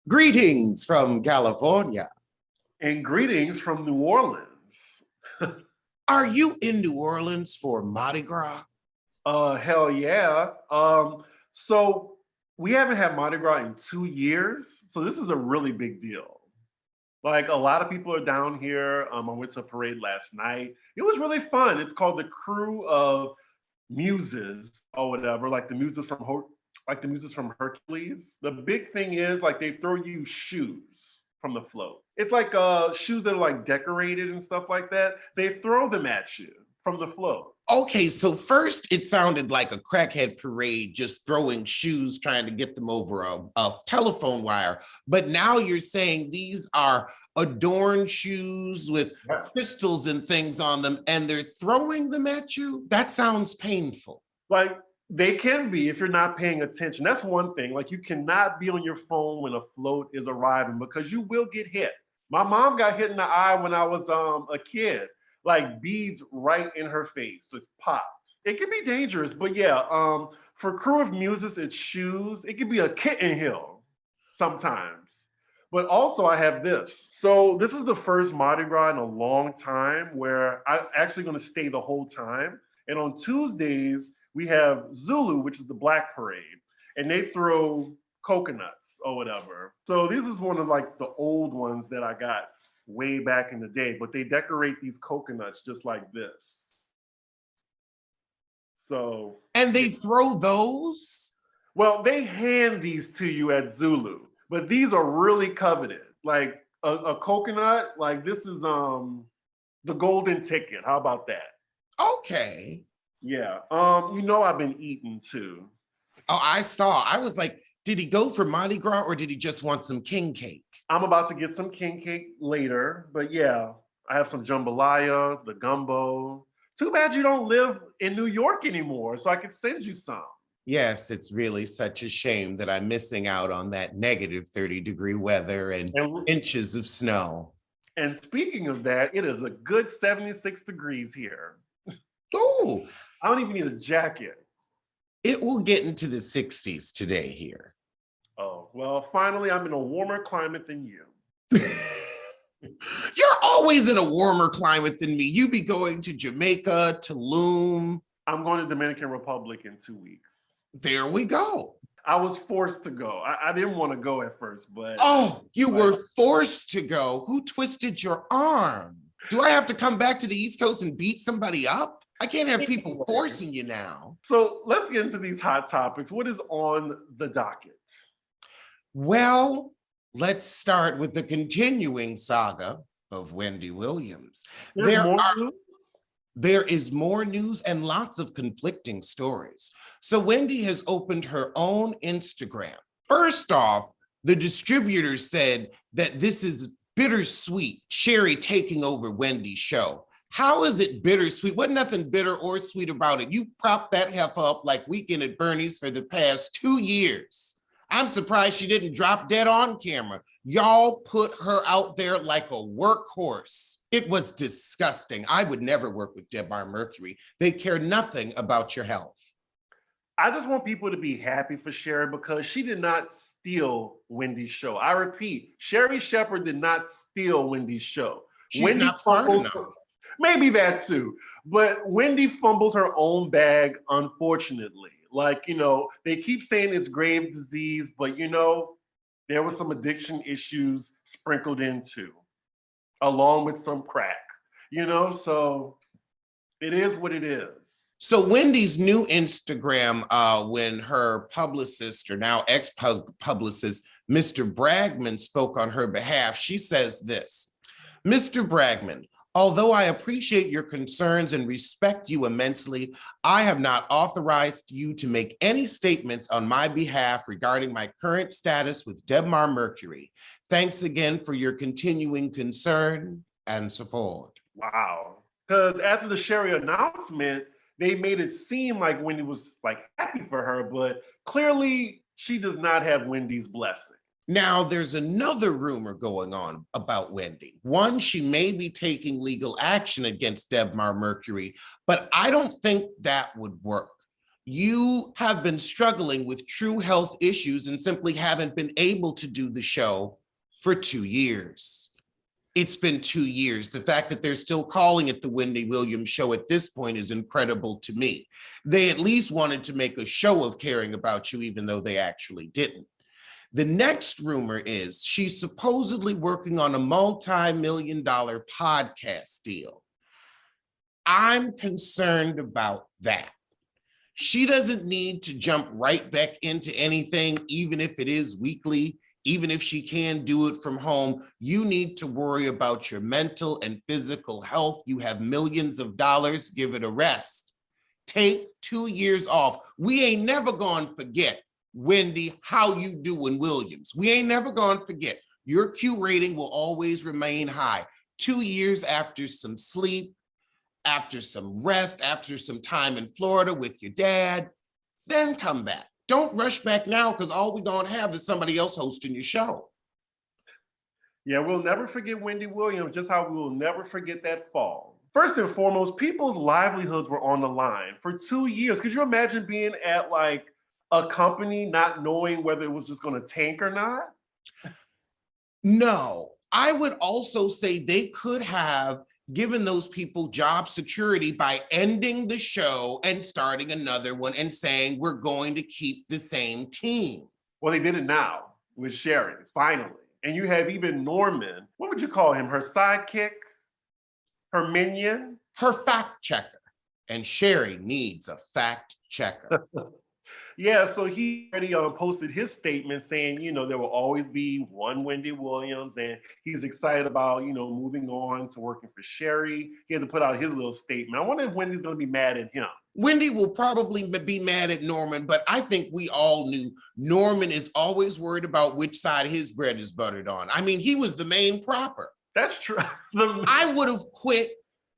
Greetings from California. And greetings from New Orleans. Are you in New Orleans for Mardi Gras? Hell yeah. So we haven't had Mardi Gras in 2 years, so this is a really big deal. Like a lot of people are down here. I went to a parade last night. It was really fun. It's called the Crew of Muses or whatever, like the muses from Hercules. The big thing is like they throw you shoes from the float. It's like shoes that are like decorated and stuff like that. They throw them at you from the float. Okay, so first it sounded like a crackhead parade just throwing shoes, trying to get them over a telephone wire. But now you're saying these are adorned shoes with crystals and things on them, and they're throwing them at you? That sounds painful. Like they can be if you're not paying attention. That's one thing. Like you cannot be on your phone when a float is arriving because you will get hit. My mom got hit in the eye when I was a kid, like beads right in her face. So it's popped. It can be dangerous, but yeah, for Crew of Muses, it's shoes. It can be a kitten hill sometimes. But also I have this. So this is the first Mardi Gras in a long time where I'm actually gonna stay the whole time. And on Tuesdays, we have Zulu, which is the Black Parade, and they throw coconuts or whatever. So this is one of like the old ones that I got way back in the day, but they decorate these coconuts just like this. So. And they throw those? Well, they hand these to you at Zulu, but these are really coveted. Like a coconut, like this is the golden ticket. How about that? Okay. Yeah. I've been eating too. Oh, I saw. I was like, did he go for Mardi Gras or did he just want some king cake? I'm about to get some king cake later, but yeah, I have some jambalaya, the gumbo. Too bad you don't live in New York anymore, so I could send you some. Yes, it's really such a shame that I'm missing out on that negative 30-degree weather and inches of snow. And speaking of that, it is a good 76 degrees here. Oh, I don't even need a jacket. It will get into the 60s today here. Oh, well, finally, I'm in a warmer climate than you. You're always in a warmer climate than me. You be going to Jamaica, Tulum. I'm going to Dominican Republic in 2 weeks. There we go. I was forced to go. I didn't want to go at first, but... Oh, you were forced to go. Who twisted your arm? Do I have to come back to the East Coast and beat somebody up? I can't have people forcing you now. So let's get into these hot topics. What is on the docket? Well, let's start with the continuing saga of Wendy Williams. There is more news and lots of conflicting stories. So Wendy has opened her own Instagram. First off, the distributor said that this is bittersweet, Sherry taking over Wendy's show. How is it bittersweet? Wasn't nothing bitter or sweet about it. You propped that heifer up like Weekend at Bernie's for the past 2 years. I'm surprised she didn't drop dead on camera. Y'all put her out there like a workhorse. It was disgusting. I would never work with Debmar Mercury. They care nothing about your health. I just want people to be happy for Sherry because she did not steal Wendy's show. I repeat, Sherry Shepherd did not steal Wendy's show. She's not smart enough. Maybe that too. But Wendy fumbled her own bag, unfortunately. Like, they keep saying it's grave disease, but there were some addiction issues sprinkled into, along with some crack, so it is what it is. So Wendy's new Instagram, when her publicist or now ex-publicist, Mr. Bragman, spoke on her behalf, she says this: Mr. Bragman, although I appreciate your concerns and respect you immensely, I have not authorized you to make any statements on my behalf regarding my current status with Debmar Mercury. Thanks again for your continuing concern and support. Wow. Because after the Sherry announcement, they made it seem like Wendy was happy for her, but clearly she does not have Wendy's blessing. Now, there's another rumor going on about Wendy. One, she may be taking legal action against Debmar Mercury, but I don't think that would work. You have been struggling with true health issues and simply haven't been able to do the show for 2 years. It's been 2 years. The fact that they're still calling it the Wendy Williams show at this point is incredible to me. They at least wanted to make a show of caring about you, even though they actually didn't. The next rumor is she's supposedly working on a multi-million-dollar podcast deal. I'm concerned about that. She doesn't need to jump right back into anything, even if it is weekly, even if she can do it from home. You need to worry about your mental and physical health. You have millions of dollars. Give it a rest. Take 2 years off. We ain't never gonna forget, Wendy, how you do in Williams. We ain't never gonna forget. Your Q rating will always remain high. 2 years after some sleep, after some rest, after some time in Florida with your dad, then come back. Don't rush back now, because all we're gonna have is somebody else hosting your show. Yeah, we'll never forget Wendy Williams, just how we will never forget that fall. First and foremost, people's livelihoods were on the line for 2 years. Could you imagine being at like a company not knowing whether it was just gonna tank or not? No, I would also say they could have given those people job security by ending the show and starting another one and saying, we're going to keep the same team. Well, they did it now with Sherry, finally. And you have even Norman, what would you call him? Her sidekick? Her minion? Her fact checker. And Sherry needs a fact checker. Yeah, so he already posted his statement saying, there will always be one Wendy Williams, and he's excited about, moving on to working for Sherry. He had to put out his little statement. I wonder if Wendy's going to be mad at him. Wendy will probably be mad at Norman, but I think we all knew Norman is always worried about which side his bread is buttered on. I mean, he was the main propper. That's true. I would have quit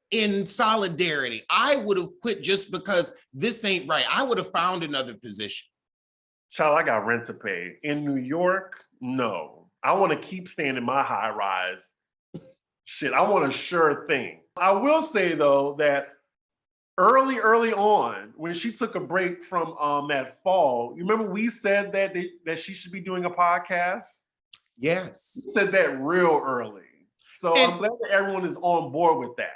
in solidarity. I would have quit just because this ain't right. I would have found another position. Child, I got rent to pay. In New York, no. I want to keep staying in my high rise. Shit, I want a sure thing. I will say though that early on, when she took a break from that fall, you remember we said that she should be doing a podcast? Yes. We said that real early. So I'm glad that everyone is on board with that.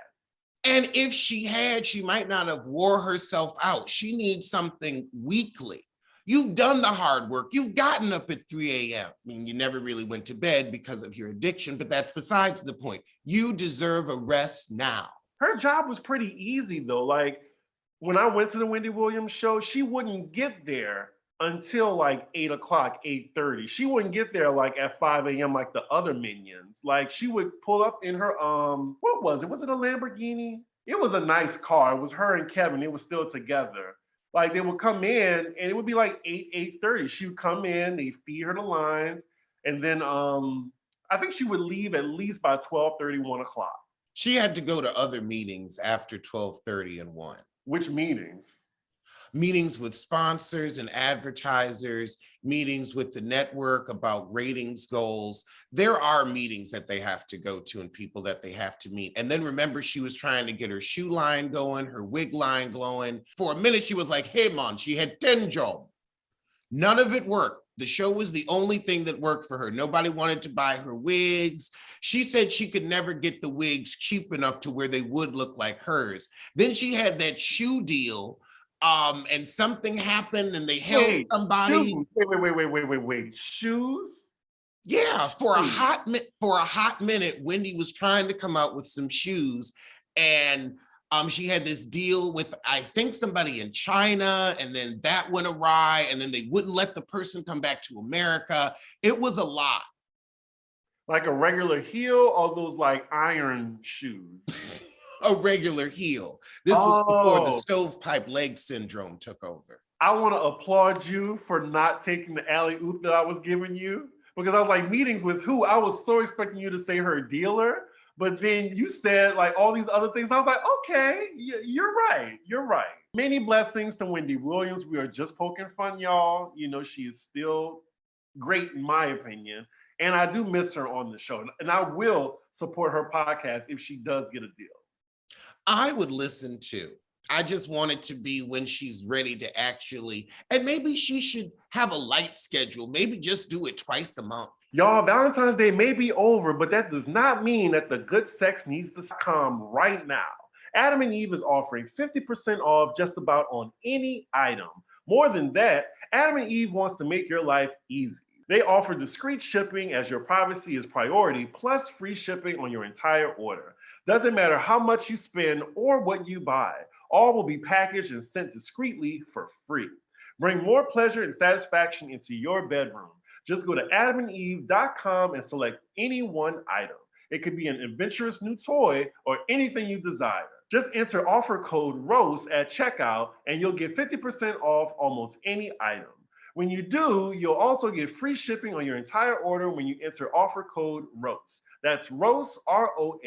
And if she had, she might not have wore herself out. She needs something weekly. You've done the hard work. You've gotten up at 3 a.m. I mean, you never really went to bed because of your addiction, but that's besides the point. You deserve a rest now. Her job was pretty easy though. Like when I went to the Wendy Williams show, she wouldn't get there until like 8 o'clock, 8:30. She wouldn't get there like at 5 a.m. like the other minions. Like she would pull up in her, what was it? Was it a Lamborghini? It was a nice car. It was her and Kevin. It was still together. Like they would come in and it would be like 8:30. She would come in, they feed her the lines. And then I think she would leave at least by 12:30, 1 o'clock. She had to go to other meetings after 12:30 and 1. Which meetings? Meetings with sponsors and advertisers, meetings with the network about ratings goals. There are meetings that they have to go to and people that they have to meet. And then remember, she was trying to get her shoe line going, her wig line glowing. For a minute, she was like, hey, man, she had 10 jobs. None of it worked. The show was the only thing that worked for her. Nobody wanted to buy her wigs. She said she could never get the wigs cheap enough to where they would look like hers. Then she had that shoe deal and something happened and they held somebody. Shoes. Wait. Shoes? Yeah, for a hot minute, Wendy was trying to come out with some shoes, and she had this deal with, I think, somebody in China, and then that went awry, and then they wouldn't let the person come back to America. It was a lot. Like a regular heel or those like iron shoes? A regular heel. This was before the stovepipe leg syndrome took over. I want to applaud you for not taking the alley-oop that I was giving you, because I was like, meetings with who? I was so expecting you to say her dealer, but then you said like all these other things. I was like, okay, you're right. You're right. Many blessings to Wendy Williams. We are just poking fun, y'all. She is still great in my opinion. And I do miss her on the show. And I will support her podcast if she does get a deal. I would listen to. I just want it to be when she's ready to actually, and maybe she should have a light schedule. Maybe just do it twice a month. Y'all, Valentine's Day may be over, but that does not mean that the good sex needs to come right now. Adam and Eve is offering 50% off just about on any item. More than that, Adam and Eve wants to make your life easy. They offer discreet shipping as your privacy is priority, plus free shipping on your entire order. Doesn't matter how much you spend or what you buy, all will be packaged and sent discreetly for free. Bring more pleasure and satisfaction into your bedroom. Just go to adamandeve.com and select any one item. It could be an adventurous new toy or anything you desire. Just enter offer code ROAST at checkout and you'll get 50% off almost any item. When you do, you'll also get free shipping on your entire order when you enter offer code ROAST. That's ROAST, ROAST,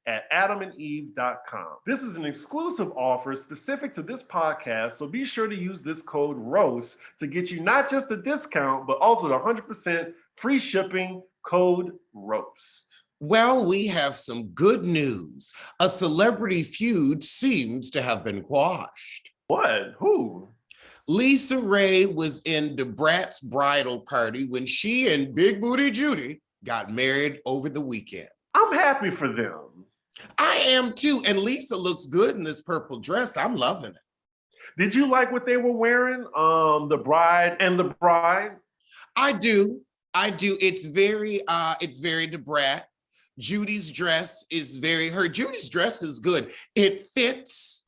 at adamandeve.com. This is an exclusive offer specific to this podcast, so be sure to use this code ROAST to get you not just a discount, but also the 100% free shipping code ROAST. Well, we have some good news. A celebrity feud seems to have been quashed. What? Who? Lisa Ray was in DeBrat's bridal party when she and Big Booty Judy got married over the weekend. I'm happy for them. I am too, and Lisa looks good in this purple dress. I'm loving it. Did you like what they were wearing? The bride and the bride? I do. It's very DeBrat. Judy's dress is Judy's dress is good. It fits.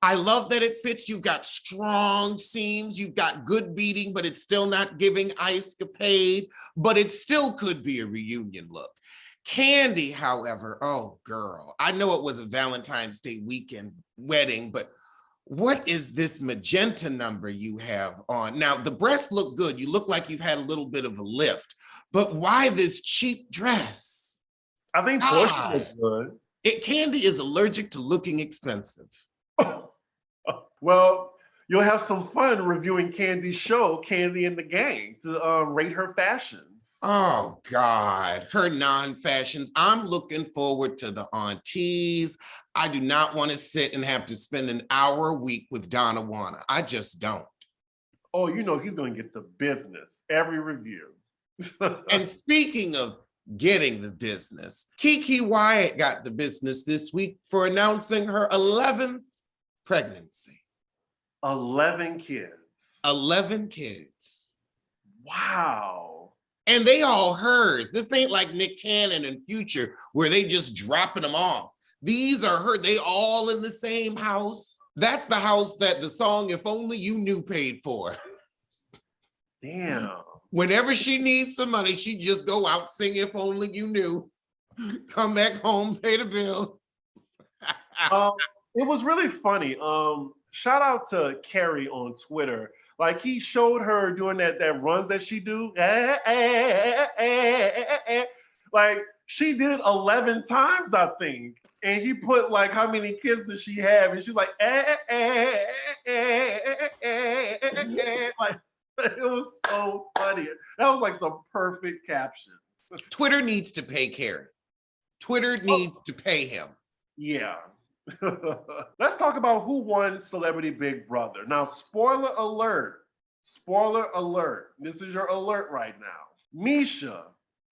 I love that it fits. You've got strong seams, you've got good beading, but it's still not giving ice-capade, but it still could be a reunion look. Candy, however, oh girl, I know it was a Valentine's Day weekend wedding, but what is this magenta number you have on? Now, the breasts look good. You look like you've had a little bit of a lift, but why this cheap dress? I think Portia looks good. Candy is allergic to looking expensive. Well, you'll have some fun reviewing Candy's show, Candy and the Gang, to rate her fashions. Oh, God, her non-fashions. I'm looking forward to the aunties. I do not want to sit and have to spend an hour a week with Donna Wanna. I just don't. Oh, you know he's going to get the business every review. And speaking of getting the business, Kiki Wyatt got the business this week for announcing her 11th pregnancy. 11 kids. 11 kids. Wow. And they all hers. This ain't like Nick Cannon and Future where they just dropping them off. These are her. They all in the same house. That's the house that the song If Only You Knew paid for. Damn. Whenever she needs some money, she just go out, sing If Only You Knew, come back home, pay the bill. It was really funny. Shout out to Carrie on Twitter. Like he showed her doing that runs that she do. Like she did it 11 times, I think. And he put like how many kids does she have? And she's like, like it was so funny. That was like some perfect captions. Twitter needs to pay Carrie. Twitter needs to pay him. Yeah. Let's talk about who won Celebrity Big Brother. Now, spoiler alert. Spoiler alert. This is your alert right now. Misha,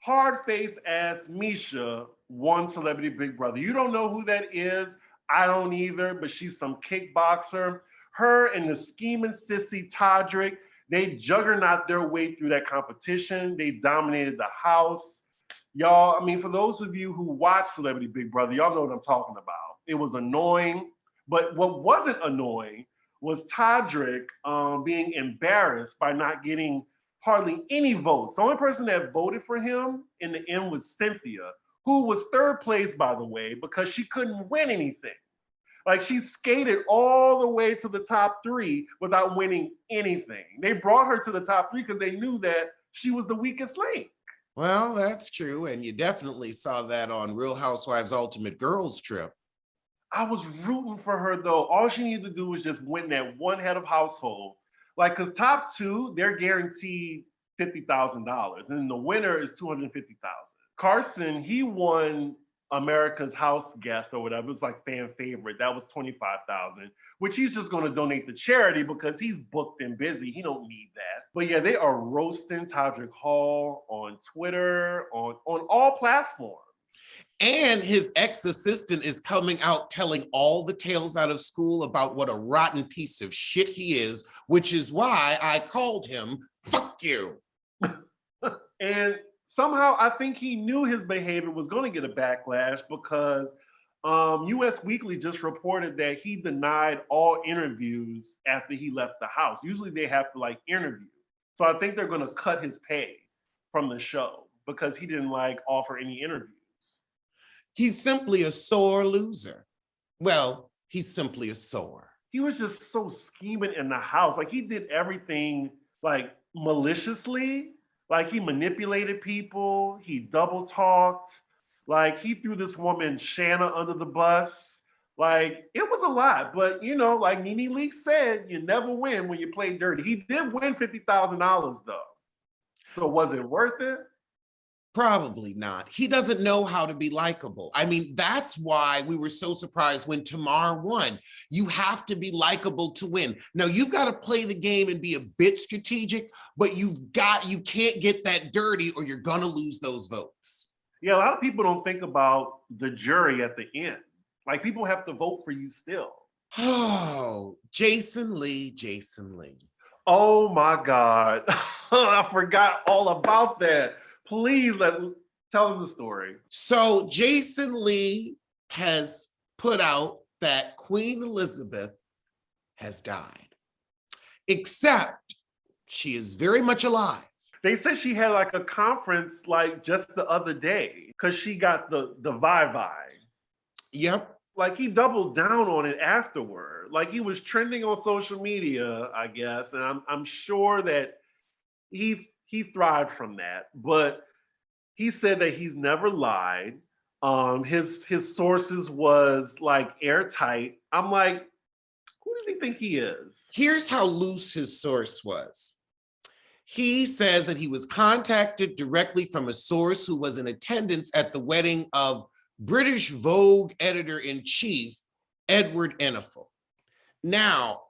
hard-faced ass Misha won Celebrity Big Brother. You don't know who that is. I don't either, but she's some kickboxer. Her and the scheming sissy Todrick, they juggernaut their way through that competition. They dominated the house. Y'all, I mean, for those of you who watch Celebrity Big Brother, y'all know what I'm talking about. It was annoying, but what wasn't annoying was Todrick being embarrassed by not getting hardly any votes. The only person that voted for him in the end was Cynthia, who was third place, by the way, because she couldn't win anything. Like she skated all the way to the top 3 without winning anything. They brought her to the top 3 because they knew that she was the weakest link. Well, that's true. And you definitely saw that on Real Housewives Ultimate Girls Trip. I was rooting for her though. All she needed to do was just win that one head of household. Like, cause top 2, they're guaranteed $50,000. And the winner is $250,000. Carson, he won America's House guest or whatever. It was like fan favorite. That was 25,000, which he's just going to donate to charity because he's booked and busy. He don't need that. But yeah, they are roasting Todrick Hall on Twitter, on all platforms. And his ex-assistant is coming out telling all the tales out of school about what a rotten piece of shit he is, which is why I called him, fuck you. And somehow I think he knew his behavior was going to get a backlash because US Weekly just reported that he denied all interviews after he left the house. Usually they have to like interview. So I think they're going to cut his pay from the show because he didn't like offer any interviews. He's simply a sore loser. Well, he's simply a sore. He was just so scheming in the house. Like he did everything like maliciously. Like he manipulated people. He double talked. Like he threw this woman Shanna under the bus. Like it was a lot. But you know, like Nene Leakes said, you never win when you play dirty. He did win $50,000 though. So was it worth it? Probably not. He doesn't know how to be likable. I mean, that's why we were so surprised when Tamar won. You have to be likable to win. Now, you've got to play the game and be a bit strategic, but you can't get that dirty or you're going to lose those votes. Yeah, a lot of people don't think about the jury at the end. Like people have to vote for you still. Oh, Jason Lee. Oh my God. I forgot all about that. Please tell them the story. So Jason Lee has put out that Queen Elizabeth has died, except she is very much alive. They said she had like a conference like just the other day because she got the vibe. Yep. Like he doubled down on it afterward. Like he was trending on social media, I guess, and I'm sure that he thrived from that. But he said that he's never lied. His sources was like airtight. I'm like, who does he think he is? Here's how loose his source was. He says that he was contacted directly from a source who was in attendance at the wedding of British Vogue editor-in-chief, Edward Enninful. Now,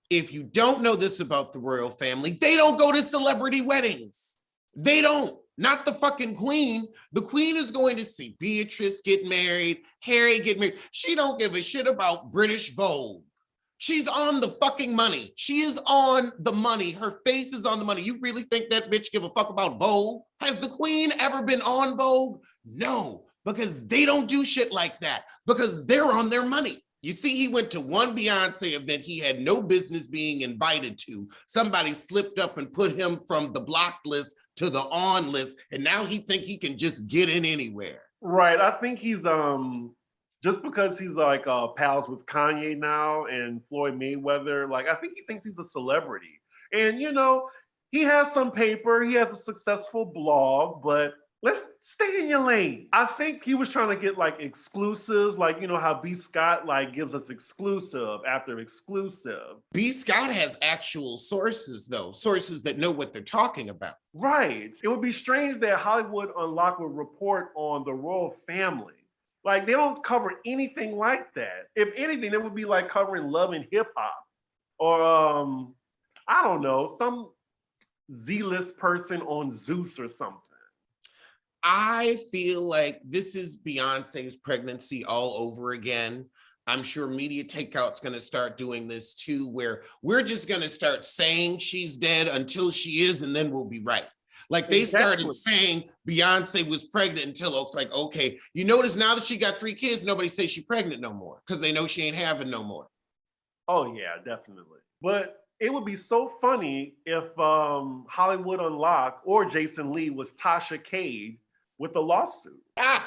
if you don't know this about the royal family, they don't go to celebrity weddings. They don't. Not the fucking queen. The queen is going to see Beatrice get married, Harry get married. She don't give a shit about British Vogue. She's on the fucking money. She is on the money. Her face is on the money. You really think that bitch give a fuck about Vogue? Has the queen ever been on Vogue? No, because they don't do shit like that because they're on their money. You see, he went to one Beyonce event he had no business being invited to. Somebody slipped up and put him from the block list to the on list, and now he think he can just get in anywhere. Right. I think he's just because he's like pals with Kanye now and Floyd Mayweather, like I think he thinks he's a celebrity. And you know, he has some paper, he has a successful blog, but let's stay in your lane. I think he was trying to get like exclusives, like you know how B. Scott like gives us exclusive after exclusive. B. Scott has actual sources though, sources that know what they're talking about. Right. It would be strange that Hollywood Unlocked would report on the royal family. Like they don't cover anything like that. If anything, it would be like covering Love and Hip Hop, or I don't know, some Z-list person on Zeus or something. I feel like this is Beyonce's pregnancy all over again. I'm sure Media Takeout's going to start doing this too, where we're just going to start saying she's dead until she is, and then we'll be right. Like they started saying Beyonce was pregnant until it's like, okay, you notice now that she got 3 kids, nobody says she's pregnant no more because they know she ain't having no more. Oh yeah, definitely. But it would be so funny if Hollywood Unlocked or Jason Lee was Tasha Cade with the lawsuit. I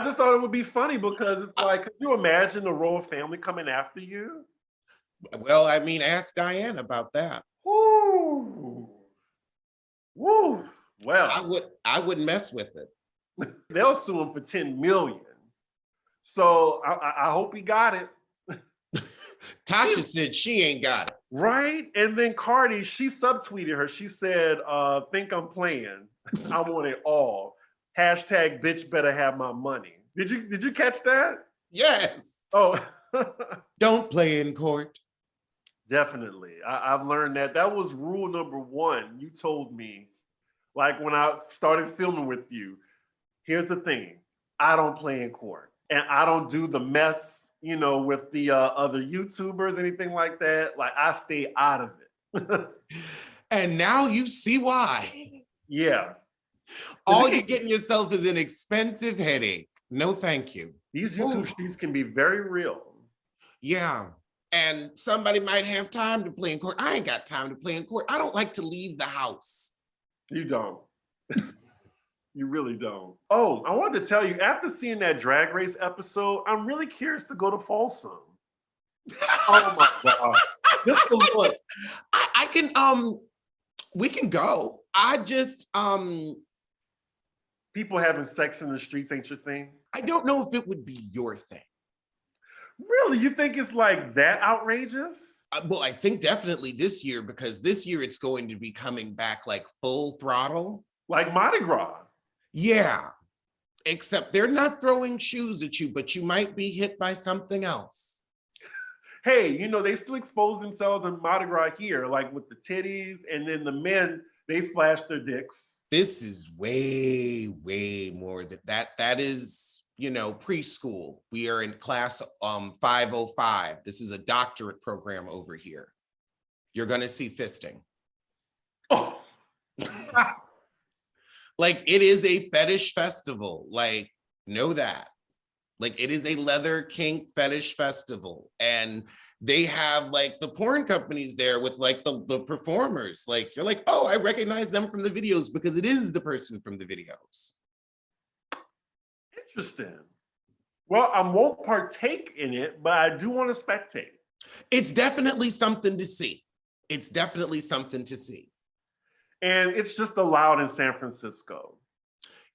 just thought it would be funny because it's like, could you imagine the royal family coming after you? Well, I mean, ask Diane about that. Woo. Woo. Well, I wouldn't mess with it. They'll sue him for $10 million. So I hope he got it. Tasha said she ain't got it. Right? And then Cardi, she subtweeted her. She said, think I'm playing. I want it all. Hashtag bitch better have my money. Did you catch that? Yes. Oh, Don't play in court. definitely. I've learned that. That was rule number one. You told me, like when I started filming with you, here's the thing. I don't play in court. And I don't do the mess, with the other YouTubers, anything like that. Like I stay out of it. And now you see why. Yeah. All you're getting yourself is an expensive headache. No, thank you. These YouTube streets can be very real. Yeah. And somebody might have time to play in court. I ain't got time to play in court. I don't like to leave the house. You don't. You really don't. Oh, I wanted to tell you, after seeing that Drag Race episode, I'm really curious to go to Folsom. Oh my God. Just the look. I can, we can go. I just, People having sex in the streets ain't your thing? I don't know if it would be your thing. Really? You think it's like that outrageous? Well, I think definitely this year, because this year it's going to be coming back like full throttle. Like Mardi Gras. Yeah. Except they're not throwing shoes at you, but you might be hit by something else. Hey, they still expose themselves in Mardi Gras here, like with the titties, and then the men, they flash their dicks. This is way, way more than that. That is, preschool. We are in class 505. This is a doctorate program over here. You're going to see fisting. Oh. Like, it is a fetish festival. Like, know that. Like, it is a leather kink fetish festival. And they have like the porn companies there with like the performers. Like, you're like, oh, I recognize them from the videos because it is the person from the videos. Interesting. Well, I won't partake in it, but I do want to spectate. It's definitely something to see. It's definitely something to see. And it's just allowed in San Francisco.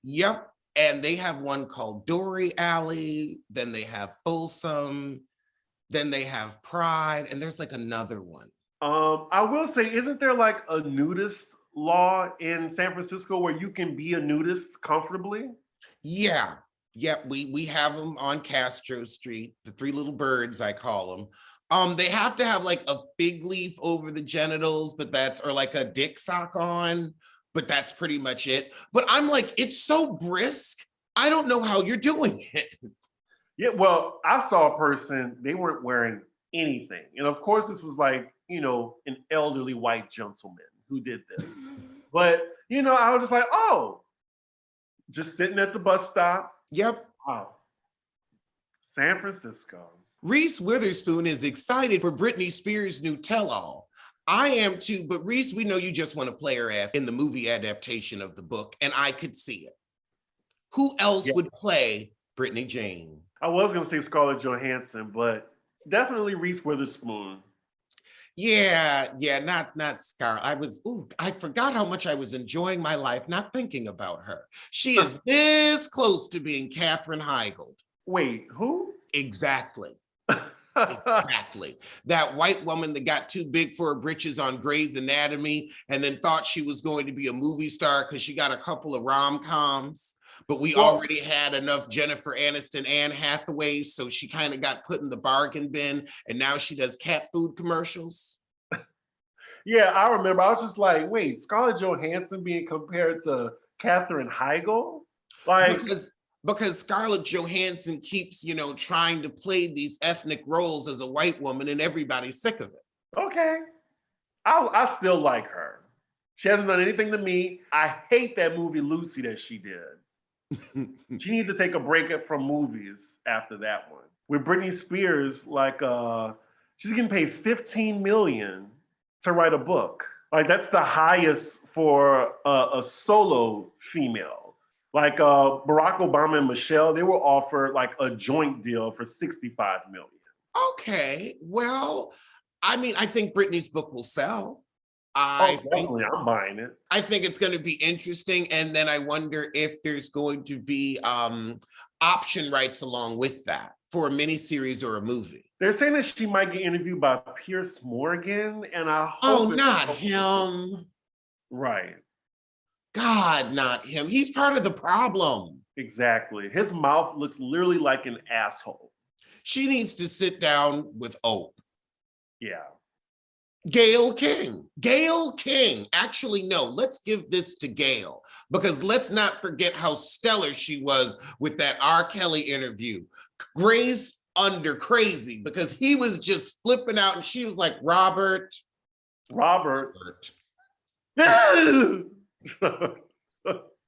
Yep. And they have one called Dory Alley. Then they have Folsom. Then they have Pride. And there's like another one. I will say, isn't there like a nudist law in San Francisco where you can be a nudist comfortably? Yeah. Yep. We have them on Castro Street, the three little birds, I call them. They have to have like a fig leaf over the genitals, or like a dick sock on, but that's pretty much it. But I'm like, it's so brisk. I don't know how you're doing it. Yeah, well, I saw a person, they weren't wearing anything. And of course, this was like, an elderly white gentleman who did this. But, I was just like, oh, just sitting at the bus stop. Yep. Wow. San Francisco. Reese Witherspoon is excited for Britney Spears' new tell-all. I am too, but Reese, we know you just want to play her ass in the movie adaptation of the book, and I could see it. Who else would play Britney Jane? I was going to say Scarlett Johansson, but definitely Reese Witherspoon. Yeah, not Scar. I forgot how much I was enjoying my life not thinking about her. She is this close to being Katherine Heigl. Wait, who? Exactly. Exactly. That white woman that got too big for her britches on Grey's Anatomy and then thought she was going to be a movie star because she got a couple of rom-coms, but we already had enough Jennifer Aniston, Anne Hathaway, so she kind of got put in the bargain bin, and now she does cat food commercials. Yeah, I remember. I was just like, wait, Scarlett Johansson being compared to Katherine Heigl? Like, because Scarlett Johansson keeps, trying to play these ethnic roles as a white woman, and everybody's sick of it. Okay. I still like her. She hasn't done anything to me. I hate that movie Lucy that she did. She needs to take a break from movies after that one. With Britney Spears, like, she's getting paid $15 million to write a book. Like, that's the highest for a solo female. Like Barack Obama and Michelle, they were offered like a joint deal for $65 million. Okay, well, I mean, I think Britney's book will sell. Definitely, I'm buying it. I think it's going to be interesting, and then I wonder if there's going to be option rights along with that for a miniseries or a movie. They're saying that she might get interviewed by Piers Morgan, and I hope not him. Right. God, not him. He's part of the problem. Exactly. His mouth looks literally like an asshole. She needs to sit down with Ope. Yeah. Gayle King. Gayle King. Actually, no, let's give this to Gayle because let's not forget how stellar she was with that R. Kelly interview. Grace under crazy because he was just flipping out and she was like, Robert.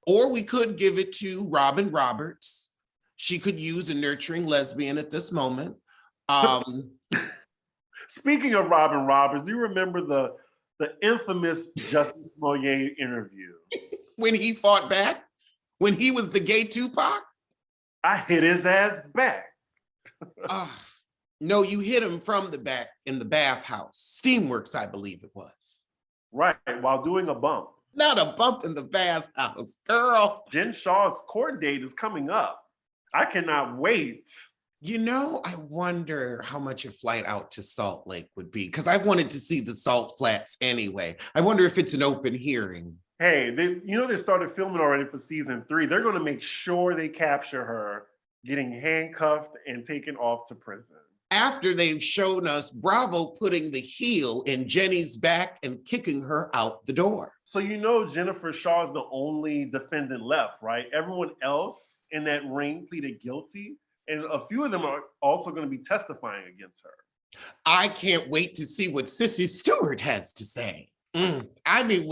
Or we could give it to Robin Roberts. She could use a nurturing lesbian at this moment. Speaking of Robin Roberts, do you remember the infamous Justice Smollett interview? When he fought back? When he was the gay Tupac? I hit his ass back. No, you hit him from the back in the bathhouse. Steamworks, I believe it was. Right, while doing a bump. Not a bump in the bathhouse, girl. Jen Shah's court date is coming up. I cannot wait. You know, I wonder how much a flight out to Salt Lake would be because I've wanted to see the Salt Flats anyway. I wonder if it's an open hearing. Hey, they started filming already for season 3. They're going to make sure they capture her getting handcuffed and taken off to prison. After they've shown us Bravo putting the heel in Jenny's back and kicking her out the door. So you know Jennifer Shaw is the only defendant left, right? Everyone else in that ring pleaded guilty, and a few of them are also going to be testifying against her. I can't wait to see what Sissy Stewart has to say. I mean,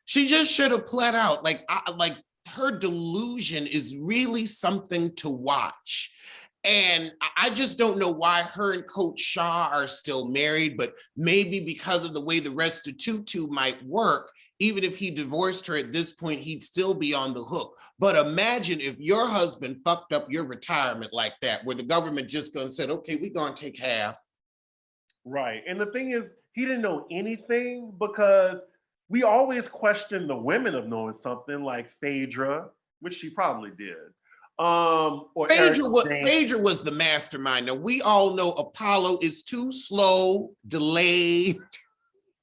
she just should have pled out. Like her delusion is really something to watch. And I just don't know why her and Coach Shaw are still married, but maybe because of the way the restitution might work, even if he divorced her at this point, he'd still be on the hook. But imagine if your husband fucked up your retirement like that, where the government just gonna said, okay, we're gonna take half. Right. And the thing is, he didn't know anything because we always question the women of knowing something like Phaedra, which she probably did. Phaedra was the mastermind. Now we all know Apollo is too slow, delayed,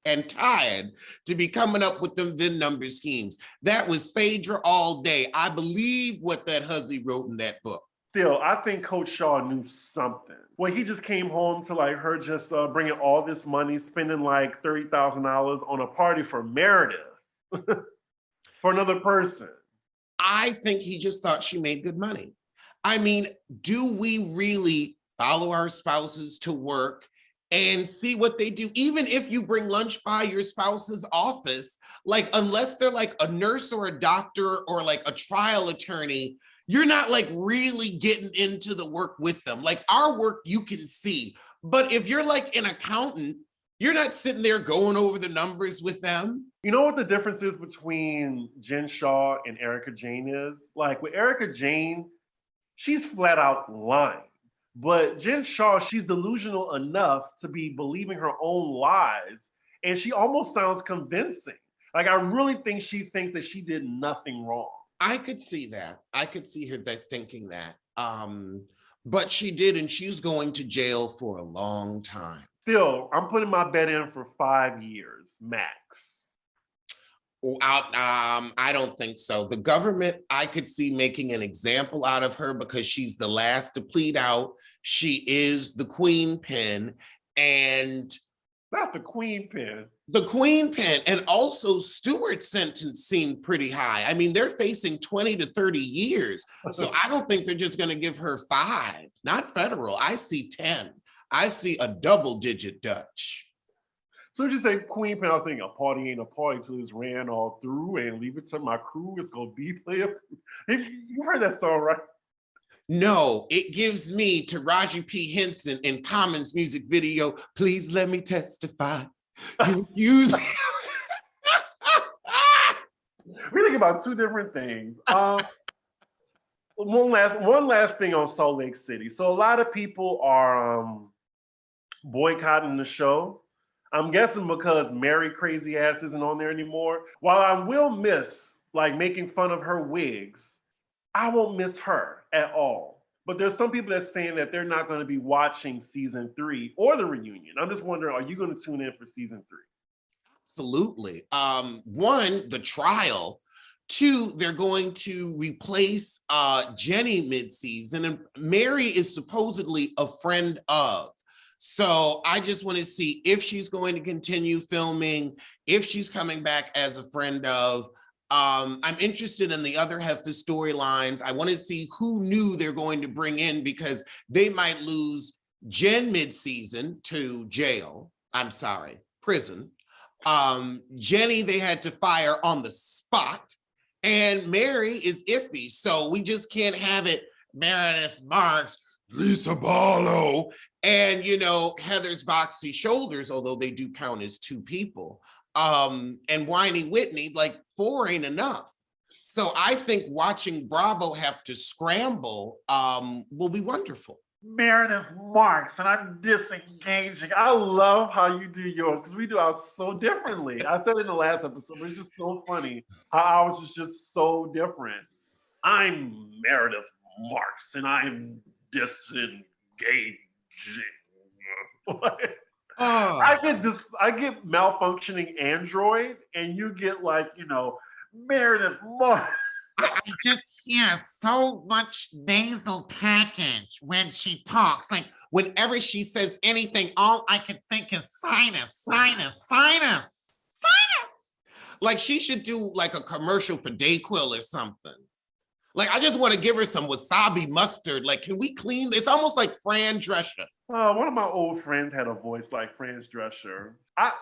and tired to be coming up with them VIN number schemes. That was Phaedra all day. I believe what that hussy wrote in that book. Still, I think Coach Shaw knew something. Well, he just came home to like her just bringing all this money, spending like $30,000 on a party for Meredith, for another person. I think he just thought she made good money. I mean, do we really follow our spouses to work and see what they do? Even if you bring lunch by your spouse's office, like unless they're like a nurse or a doctor or like a trial attorney, you're not like really getting into the work with them. Like our work you can see, but if you're like an accountant, you're not sitting there going over the numbers with them. You know what the difference is between Jen Shaw and Erika Jayne is? Like with Erika Jayne, she's flat out lying. But Jen Shaw, she's delusional enough to be believing her own lies. And she almost sounds convincing. Like I really think she thinks that she did nothing wrong. I could see that. I could see her thinking that. But she did, and she's going to jail for a long time. Still, I'm putting my bet in for 5 years, max. I don't think so. The government, I could see making an example out of her because she's the last to plead out. She is the queen pin, and not the queen pin. The queen pin, and also Stewart's sentence seemed pretty high. I mean, they're facing 20 to 30 years. So I don't think they're just going to give her 5, not federal. I see 10. I see a double-digit Dutch. So you say queen pin, I was thinking a party ain't a party till it's ran all through and leave it to my crew. It's going to be player. You heard that song, right? No, it gives me to Taraji P. Henson in Common's music video, Please Let Me Testify. You use We're thinking about 2 different things. One last thing on Salt Lake City. So a lot of people are boycotting the show. I'm guessing because Mary Crazy Ass isn't on there anymore. While I will miss like making fun of her wigs, I won't miss her at all. But there's some people that's saying that they're not going to be watching season 3 or the reunion. I'm just wondering, are you going to tune in for season 3? Absolutely. One, the trial. Two, they're going to replace Jenny mid-season, and Mary is supposedly a friend of. So I just want to see if she's going to continue filming, if she's coming back as a friend of. I'm interested in the other half of the storylines. I want to see who new they're going to bring in, because they might lose Jen mid-season to jail. I'm sorry, prison. Jenny, they had to fire on the spot. And Mary is iffy. So we just can't have it Meredith Marks, Lisa Barlow, and, you know, Heather's boxy shoulders, although they do count as two people. And Whiny Whitney, like 4 ain't enough. So I think watching Bravo have to scramble will be wonderful. Meredith Marks, and I'm disengaging. I love how you do yours, because we do ours so differently. I said it in the last episode, but it's just so funny how ours is just so different. I'm Meredith Marks, and I'm disengaging. I get malfunctioning Android, and you get, like, you know, Meredith Marks. I just hear so much nasal package when she talks. Like, whenever she says anything, all I can think is sinus, sinus, sinus. Like, she should do like a commercial for Dayquil or something. Like, I just want to give her some wasabi mustard. Like, can we clean? It's almost like Fran Drescher. One of my old friends had a voice like Fran Drescher.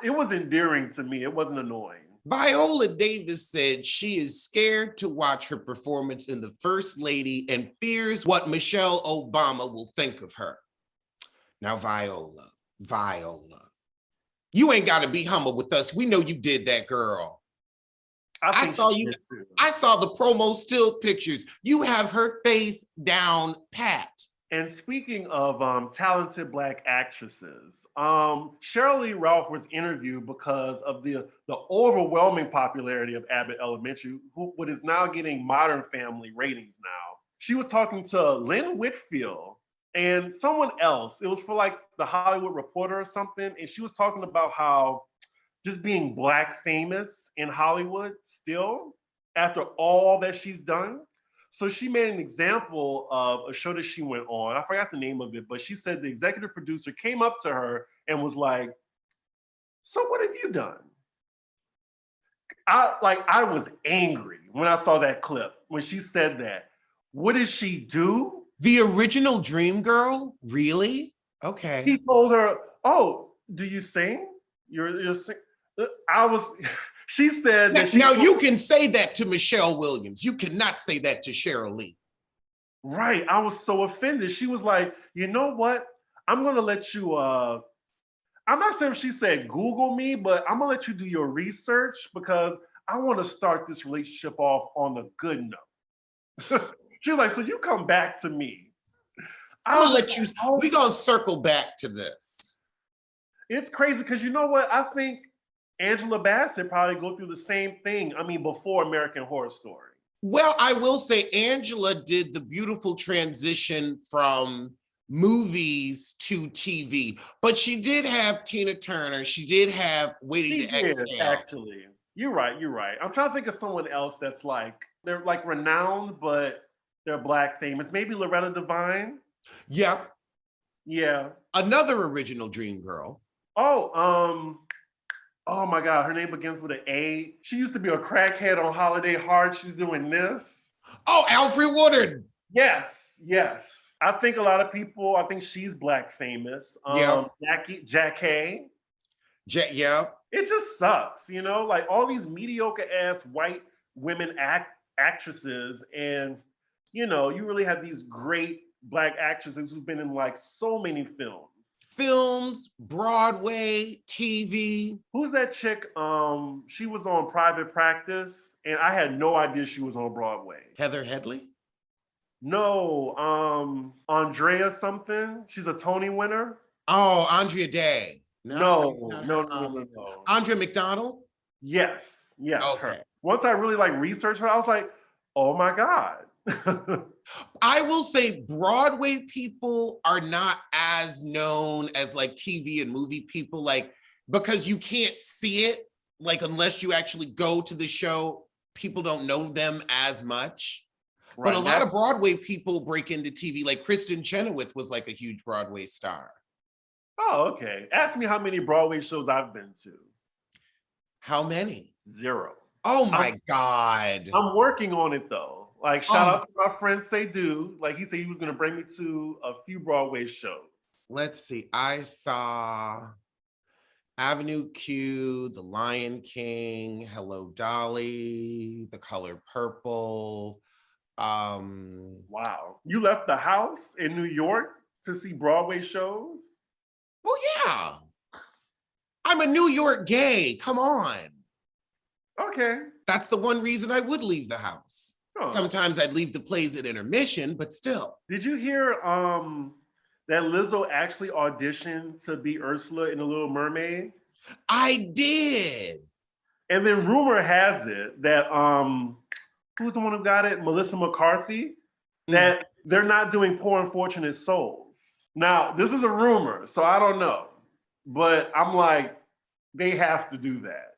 It was endearing to me. It wasn't annoying. Viola Davis said she is scared to watch her performance in The First Lady and fears what Michelle Obama will think of her. Now, Viola, you ain't got to be humble with us. We know you did that, girl. I saw you. I saw the promo still pictures. You have her face down pat. And speaking of talented Black actresses, Sheryl Lee Ralph was interviewed because of the overwhelming popularity of Abbott Elementary, what is now getting Modern Family ratings now. She was talking to Lynn Whitfield and someone else. It was for like the Hollywood Reporter or something. And she was talking about how just being Black famous in Hollywood still, after all that she's done. So she made an example of a show that she went on. I forgot the name of it, but she said the executive producer came up to her and was like, "So what have you done?" I was angry when I saw that clip, when she said that. What did she do? The original Dream Girl? Really? Okay. He told her, "Oh, do you sing? You're sing." She said that now you can say that to Michelle Williams. You cannot say that to Sheryl Lee. Right. I was so offended. She was like, "You know what? I'm going to let you, I'm not sure if she said Google me, but I'm going to let you do your research because I want to start this relationship off on a good note." She was like, "So you come back to me." I'll let you, we're going to circle back to this. It's crazy because you know what? I think Angela Bassett probably go through the same thing. I mean, before American Horror Story. Well, I will say Angela did the beautiful transition from movies to TV, but she did have Tina Turner. She did have Waiting to Exhale. Actually, you're right. I'm trying to think of someone else that's like, they're like renowned, but they're Black famous. Maybe Loretta Devine. Yep. Yeah. Another original Dream Girl. Oh my God, her name begins with an A. She used to be a crackhead on Holiday Heart. She's doing this. Oh, Alfre Woodard. Yes. I think a lot of people, I think she's Black famous. Jackie. Yeah. It just sucks, you know? Like all these mediocre ass white women actresses, and you know, you really have these great Black actresses who've been in like so many films, Broadway, TV. Who's that chick? She was on Private Practice, and I had no idea she was on Broadway. Heather Headley? No, Andrea something. She's a Tony winner. Oh, Andrea Day. No. Andrea McDonald? Yes, okay. Her. Once I really like researched her, I was like, oh my God. I will say Broadway people are not as known as like TV and movie people, like, because you can't see it. like unless you actually go to the show, people don't know them as much. Right. But a lot of Broadway people break into TV, like Kristen Chenoweth was like a huge Broadway star. Oh, okay. Ask me how many Broadway shows I've been to. How many? 0. Oh my God. I'm working on it though. Like shout Oh. out to my friend Saydu. Like he said he was gonna bring me to a few Broadway shows. Let's see. I saw Avenue Q, The Lion King, Hello Dolly, The Color Purple. Wow. You left the house in New York to see Broadway shows? Well, yeah. I'm a New York gay. Come on. Okay. That's the one reason I would leave the house. Huh. Sometimes I'd leave the plays at intermission, but still. Did you hear that Lizzo actually auditioned to be Ursula in The Little Mermaid? I did. And then rumor has it that who's the one who got it? Melissa McCarthy, that they're not doing Poor Unfortunate Souls. Now, this is a rumor, so I don't know. But I'm like, they have to do that.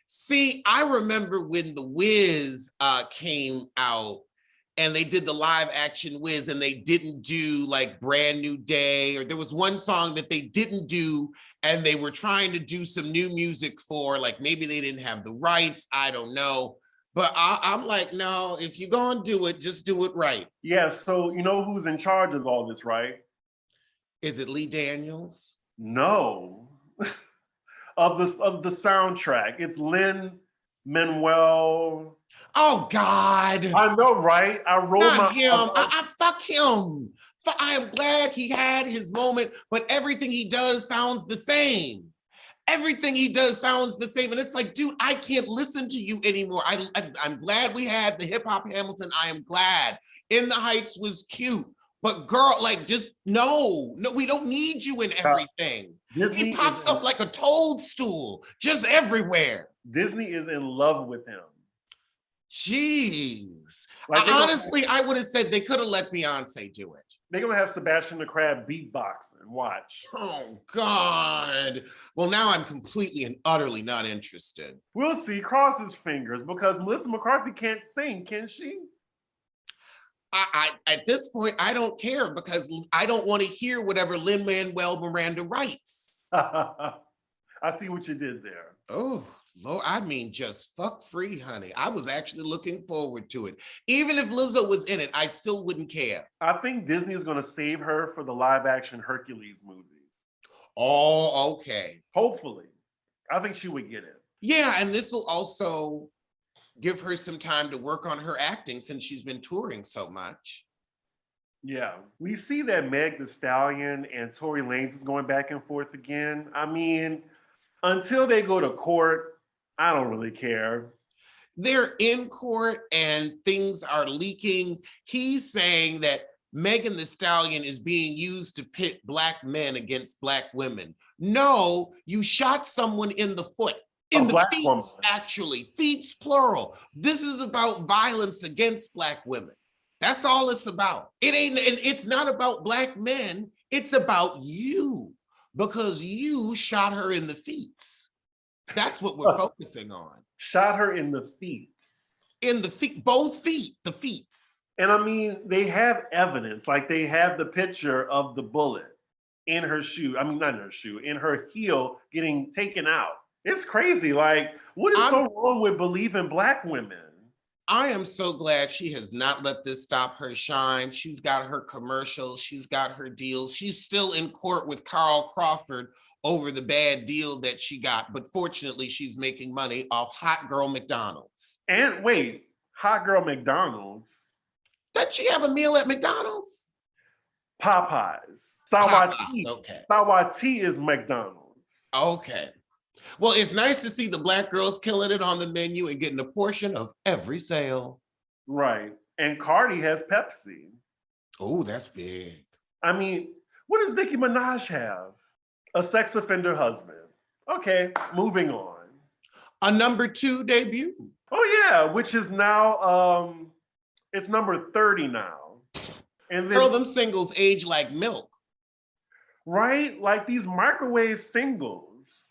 See, I remember when The Wiz came out and they did the live action Wiz and they didn't do like Brand New Day, or there was one song that they didn't do and they were trying to do some new music for, like maybe they didn't have the rights, I don't know. But I'm like, no, if you're gonna do it, just do it right. Yeah, so you know who's in charge of all this, right? Is it Lee Daniels? No. of the soundtrack. It's Lynn Emmanuel. Oh God. I know, right? I rolled Not my him. I fuck him. I am glad he had his moment, but everything he does sounds the same. Everything he does sounds the same. And it's like, dude, I can't listen to you anymore. I'm glad we had the hip hop Hamilton. I am glad. In the Heights was cute. But girl, like, just no, we don't need you in everything. He pops up like a toadstool, just everywhere. Disney is in love with him. Jeez. Like honestly, I would have said they could have let Beyonce do it. They're gonna have Sebastian the Crab beatboxing. Watch. Oh God. Well, now I'm completely and utterly not interested. We'll see. Cross his fingers, because Melissa McCarthy can't sing, can she? I at this point, I don't care, because I don't want to hear whatever Lin-Manuel Miranda writes. I see what you did there. Oh, Lord, I mean, just fuck free, honey. I was actually looking forward to it. Even if Lizzo was in it, I still wouldn't care. I think Disney is going to save her for the live action Hercules movie. Oh, okay. Hopefully. I think she would get it. Yeah, and this will also give her some time to work on her acting since she's been touring so much. Yeah. We see that Meg The Stallion and Tory Lanez is going back and forth again. I mean, until they go to court, I don't really care. They're in court and things are leaking. He's saying that Megan Thee Stallion is being used to pit Black men against Black women. No, you shot someone in the foot. In the feet, actually. Feet's plural. This is about violence against Black women. That's all it's about. It ain't, and it's not about Black men. It's about you, because you shot her in the feet. That's what we're focusing on. Shot her in the feet. In the feet, both feet, the feet. And I mean, they have evidence, like they have the picture of the bullet in her shoe. I mean, not in her shoe, in her heel getting taken out. It's crazy. Like, what is so wrong with believing Black women? I am so glad she has not let this stop her shine. She's got her commercials. She's got her deals. She's still in court with Carl Crawford over the bad deal that she got. But fortunately, she's making money off Hot Girl McDonald's. And wait, Hot Girl McDonald's? Doesn't she have a meal at McDonald's? Popeyes. Sawati. Okay. Sawati is McDonald's. Okay. Well, it's nice to see the Black girls killing it on the menu and getting a portion of every sale. Right. And Cardi has Pepsi. Oh, that's big. I mean, what does Nicki Minaj have? A sex offender husband. Okay, moving on. A #2 debut. Oh yeah, which is now, it's number 30 now. And then, girl, them singles age like milk. Right? Like these microwave singles.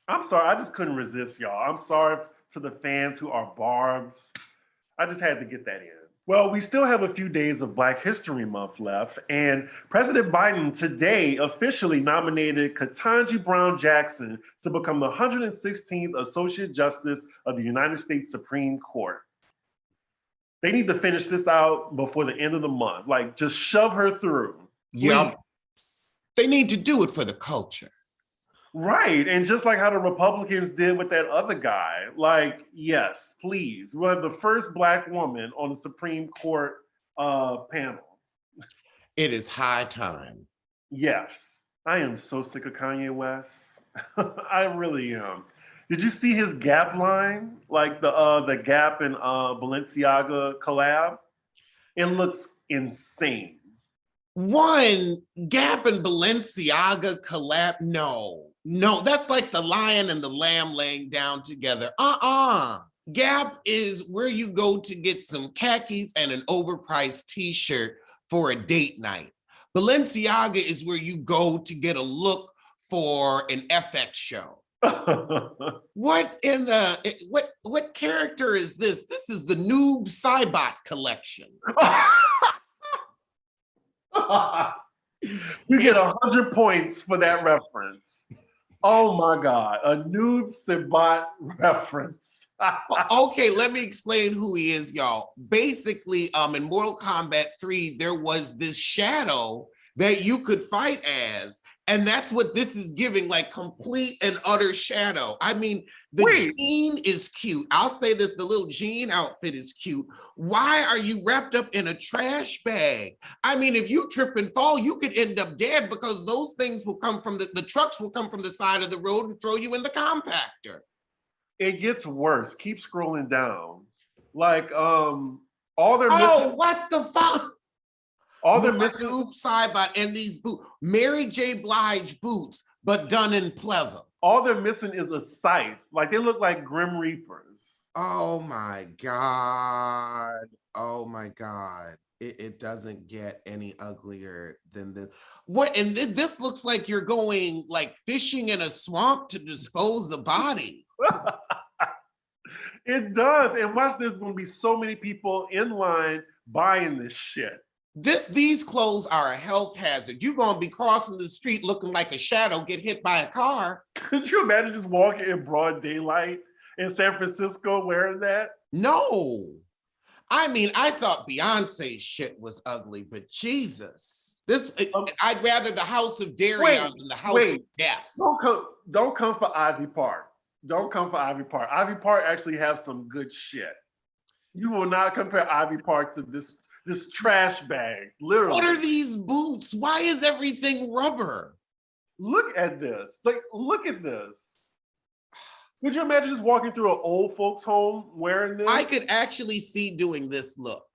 I'm sorry, I just couldn't resist, y'all. I'm sorry to the fans who are Barbs. I just had to get that in. Well, we still have a few days of Black History Month left, and President Biden today officially nominated Ketanji Brown Jackson to become the 116th Associate Justice of the United States Supreme Court. They need to finish this out before the end of the month. Like, just shove her through. Yep. They need to do it for the culture. Right. And just like how the Republicans did with that other guy, like, yes, please. We'll have the first Black woman on the Supreme Court panel. It is high time. Yes. I am so sick of Kanye West. I really am. Did you see his Gap line? Like the Gap and Balenciaga collab? It looks insane. One, Gap and Balenciaga collab. No, that's like the lion and the lamb laying down together. Gap is where you go to get some khakis and an overpriced t-shirt for a date night. Balenciaga is where you go to get a look for an FX show. What in the what character is this? This is the Noob Simbot collection. You get 100 points for that reference. Oh my God, a Noob Simbot reference. Okay, let me explain who he is, y'all. Basically, in Mortal Kombat 3, there was this shadow that you could fight as, and that's what this is giving, like complete and utter shadow. I mean, the jean is cute. I'll say that the little jean outfit is cute. Why are you wrapped up in a trash bag? I mean, if you trip and fall, you could end up dead because those things will come from the trucks will come from the side of the road and throw you in the compactor. It gets worse. Keep scrolling down. Like, all they're missing. Oh, what the fuck? All they're missing. Noob Simbot and these boots, Mary J. Blige boots, but done in pleather. All they're missing is a scythe. Like they look like Grim Reapers. Oh my God. Oh my God. It doesn't get any uglier than this. What? And this looks like you're going like fishing in a swamp to dispose of body. It does. And watch, there's going to be so many people in line buying this shit. These clothes are a health hazard. You're going to be crossing the street looking like a shadow, get hit by a car. Could you imagine just walking in broad daylight in San Francisco wearing that? No. I mean, I thought Beyonce's shit was ugly, but Jesus. I'd rather the House of Darion than the House of Death. Don't come for Ivy Park. Don't come for Ivy Park. Ivy Park actually has some good shit. You will not compare Ivy Park to this trash bag, literally. What are these boots? Why is everything rubber? Look at this. Like, look at this. Could you imagine just walking through an old folks' home wearing this? I could actually see doing this look.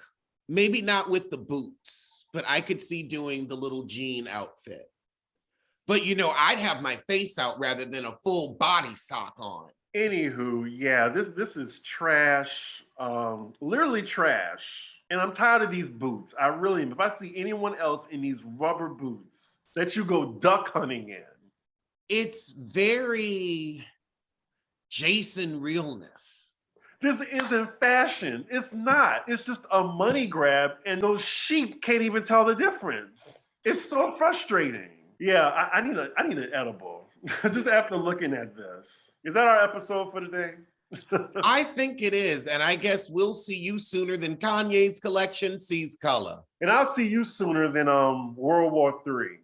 Maybe not with the boots, but I could see doing the little jean outfit. But you know, I'd have my face out rather than a full body sock on. Anywho, yeah, this is trash. Literally trash. And I'm tired of these boots. I really am. If I see anyone else in these rubber boots that you go duck hunting in. It's very Jason realness. This isn't fashion. It's not. It's just a money grab, and those sheep can't even tell the difference. It's so frustrating. Yeah, I need an edible. Just after looking at this. Is that our episode for today? I think it is, and I guess we'll see you sooner than Kanye's collection sees color. And I'll see you sooner than World War III.